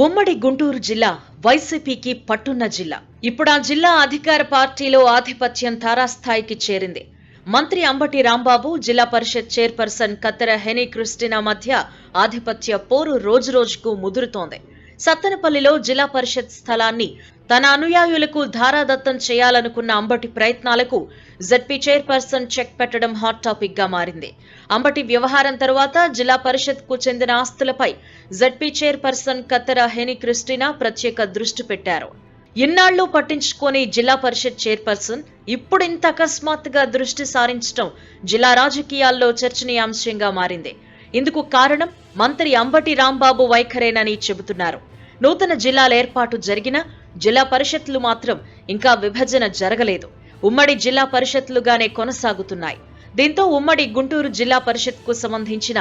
ఉమ్మడి గుంటూరు జిల్లా వైసీపీకి పట్టున్న జిల్లా. ఇప్పుడు ఆ జిల్లా అధికార పార్టీలో ఆధిపత్యం తారాస్థాయికి చేరింది. మంత్రి అంబటి రాంబాబు, జిల్లా పరిషత్ చైర్పర్సన్ కత్తెర హెనీ క్రిస్టినా మధ్య ఆధిపత్య పోరు రోజురోజుకు ముదురుతోంది. సత్తెనపల్లిలో జిల్లా పరిషత్ స్థలాన్ని తన అనుయాయులకు ధారాదత్తం చేయాలనుకున్న అంబటి ప్రయత్నాలకు జెడ్పీ చైర్పర్సన్ చెక్ పెట్టడం హాట్ టాపిక్ గా మారింది. అంబటి వ్యవహారం తరువాత జిల్లా పరిషత్ కు చెందిన ఆస్తులపై జెడ్పీ చైర్పర్సన్ కత్తెర హెనీ క్రిస్టినా ప్రత్యేక దృష్టి పెట్టారు. ఇన్నాళ్లు పట్టించుకోని జిల్లా పరిషత్ చైర్పర్సన్ ఇప్పుడు ఇంత అకస్మాత్తుగా దృష్టి సారించడం జిల్లా రాజకీయాల్లో చర్చనీయాంశంగా మారింది. ఇందుకు కారణం మంత్రి అంబటి రాంబాబు వైఖరేనని చెబుతున్నారు. నూతన జిల్లాల ఏర్పాటు జరిగిన జిల్లా పరిషత్లు మాత్రం ఇంకా విభజన జరగలేదు. ఉమ్మడి జిల్లా పరిషత్లుగానే కొనసాగుతున్నాయి. దీంతో ఉమ్మడి గుంటూరు జిల్లా పరిషత్ కు సంబంధించిన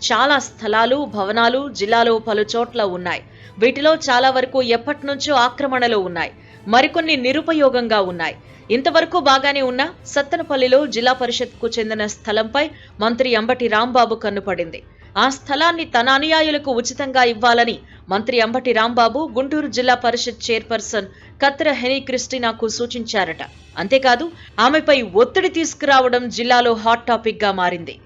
చాలా స్థలాలు, భవనాలు జిల్లాలో పలు చోట్ల ఉన్నాయి. వీటిలో చాలా వరకు ఎప్పటినుంచో ఆక్రమణలో ఉన్నాయి. మరికొన్ని నిరుపయోగంగా ఉన్నాయి. ఇంతవరకు బాగానే ఉన్న సత్తెనపల్లిలో జిల్లా పరిషత్ కు చెందిన స్థలంపై మంత్రి అంబటి రాంబాబు కన్నుపడింది. ఆ స్థలాన్ని తన అనుయాయులకు ఉచితంగా ఇవ్వాలని మంత్రి అంబటి రాంబాబు గుంటూరు జిల్లా పరిషత్ చైర్పర్సన్ కత్తెర హెనీ క్రిస్టినాకు సూచించారట. అంతేకాదు, ఆమెపై ఒత్తిడి తీసుకురావడం జిల్లాలో హాట్ టాపిక్ గా మారింది.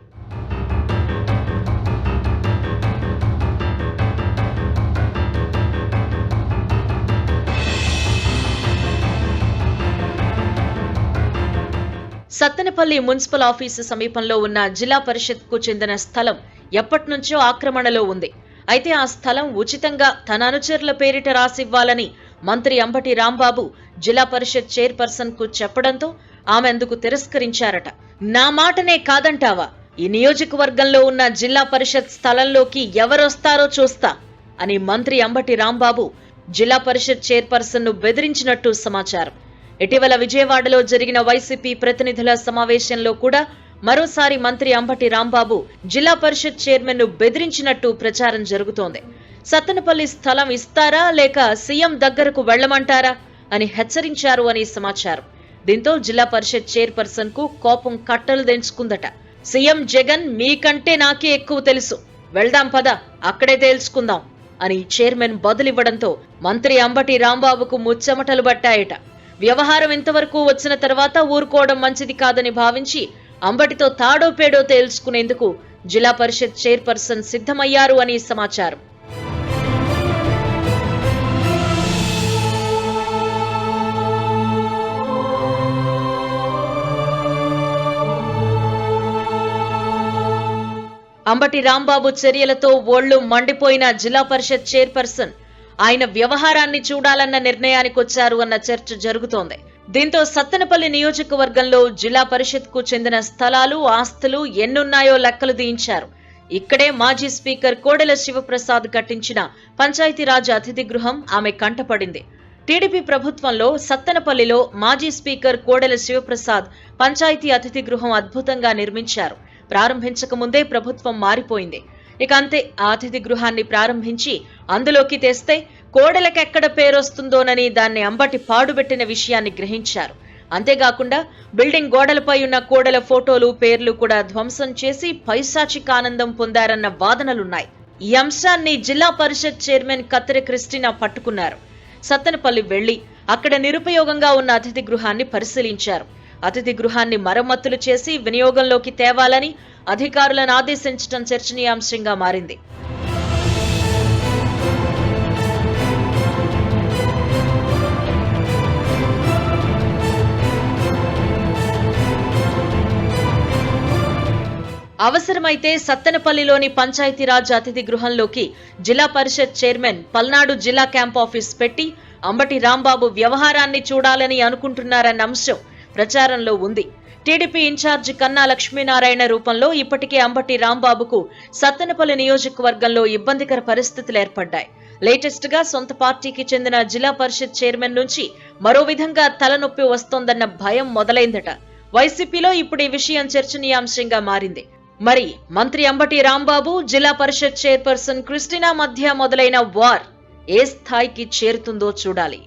సత్తెనపల్లి మున్సిపల్ ఆఫీసు సమీపంలో ఉన్న జిల్లా పరిషత్ కు చెందిన స్థలం ఎప్పటినుంచో ఆక్రమణలో ఉంది. అయితే ఆ స్థలం ఉచితంగా తన అనుచరుల పేరిట రాసివ్వాలని మంత్రి అంబటి రాంబాబు జిల్లా పరిషత్ చైర్పర్సన్ కు చెప్పడంతో ఆమె అందుకు తిరస్కరించారట. నా మాటనే కాదంటావా? ఈ నియోజకవర్గంలో ఉన్న జిల్లా పరిషత్ స్థలంలోకి ఎవరొస్తారో చూస్తా అని మంత్రి అంబటి రాంబాబు జిల్లా పరిషత్ చైర్పర్సన్ ను బెదిరించినట్టు సమాచారం. ఇటీవల విజయవాడలో జరిగిన వైసీపీ ప్రతినిధుల సమావేశంలో కూడా మరోసారి మంత్రి అంబటి రాంబాబు జిల్లా పరిషత్ చైర్మన్ ను బెదిరించినట్టు ప్రచారం జరుగుతోంది. సత్తెనపల్లి స్థలం ఇస్తారా లేక సీఎం దగ్గరకు వెళ్లమంటారా అని హెచ్చరించారు అని సమాచారం. దీంతో జిల్లా పరిషత్ చైర్పర్సన్ కు కోపం కట్టలు తెంచుకుందట. సీఎం జగన్ మీకంటే నాకే ఎక్కువ తెలుసు, వెళ్దాం పద, అక్కడే తేల్చుకుందాం అని చైర్మన్ బదులివ్వడంతో మంత్రి అంబటి రాంబాబుకు ముచ్చెమటలు పట్టాయట. వ్యవహారం ఇంతవరకు వచ్చిన తర్వాత ఊరుకోవడం మంచిది కాదని భావించి అంబటితో తాడో పేడో తేల్చుకునేందుకు జిల్లా పరిషత్ చైర్పర్సన్ సిద్ధమయ్యారు అని సమాచారం. అంబటి రాంబాబు చర్యలతో ఒళ్లు మండిపోయిన జిల్లా పరిషత్ చైర్పర్సన్ ఆయన వ్యవహారాన్ని చూడాలన్న నిర్ణయానికి వచ్చారు అన్న చర్చ జరుగుతోంది. దీంతో సత్తెనపల్లి నియోజకవర్గంలో జిల్లా పరిషత్ కు చెందిన స్థలాలు, ఆస్తులు ఎన్నున్నాయో లెక్కలు తీయించారు. ఇక్కడే మాజీ స్పీకర్ కోడెల శివప్రసాద్ కట్టించిన పంచాయతీరాజ్ అతిథి గృహం ఆమె కంటపడింది. టీడీపీ ప్రభుత్వంలో సత్తెనపల్లిలో మాజీ స్పీకర్ కోడెల శివప్రసాద్ పంచాయతీ అతిథి గృహం అద్భుతంగా నిర్మించారు. ప్రారంభించక ముందే ప్రభుత్వం మారిపోయింది. ఇక అంతే, ఆ అతిథి గృహాన్ని ప్రారంభించి అందులోకి తెస్తే కోడెలకెక్కడ పేరొస్తుందోనని దాన్ని అంబటి పాడుబెట్టిన విషయాన్ని గ్రహించారు. అంతేకాకుండా బిల్డింగ్ గోడలపై ఉన్న కోడెల ఫోటోలు, పేర్లు కూడా ధ్వంసం చేసి పైశాచిక ఆనందం పొందారన్న వాదనలున్నాయి. ఈ అంశాన్ని జిల్లా పరిషత్ చైర్మన్ కత్తెర క్రిస్టినా పట్టుకున్నారు. సత్తెనపల్లి వెళ్లి అక్కడ నిరుపయోగంగా ఉన్న అతిథి గృహాన్ని పరిశీలించారు. అతిథి గృహాన్ని మరమ్మతులు చేసి వినియోగంలోకి తేవాలని అధికారులను ఆదేశించడం చర్చనీయాంశంగా మారింది. అవసరమైతే సత్తెనపల్లిలోని పంచాయతీరాజ్ అతిథి గృహంలోకి జిల్లా పరిషత్ చైర్మన్ పల్నాడు జిల్లా క్యాంప్ ఆఫీస్ పెట్టి అంబటి రాంబాబు వ్యవహారాన్ని చూడాలని అనుకుంటున్నారన్న అంశం ప్రచారంలో ఉంది. టీడీపీ ఇన్ఛార్జి కన్నా లక్ష్మీనారాయణ రూపంలో ఇప్పటికే అంబటి రాంబాబుకు సత్తెనపల్లి నియోజకవర్గంలో ఇబ్బందికర పరిస్థితులు ఏర్పడ్డాయి. లేటెస్ట్ గా సొంత పార్టీకి చెందిన జిల్లా పరిషత్ చైర్మన్ నుంచి మరో విధంగా తలనొప్పి వస్తోందన్న భయం మొదలైందట. వైసీపీలో ఇప్పుడు ఈ విషయం చర్చనీయాంశంగా మారింది. మరి మంత్రి అంబటి రాంబాబు, జిల్లా పరిషత్ చైర్పర్సన్ క్రిస్టినా మధ్య మొదలైన వార్ ఏ స్థాయికి చేరుతుందో చూడాలి.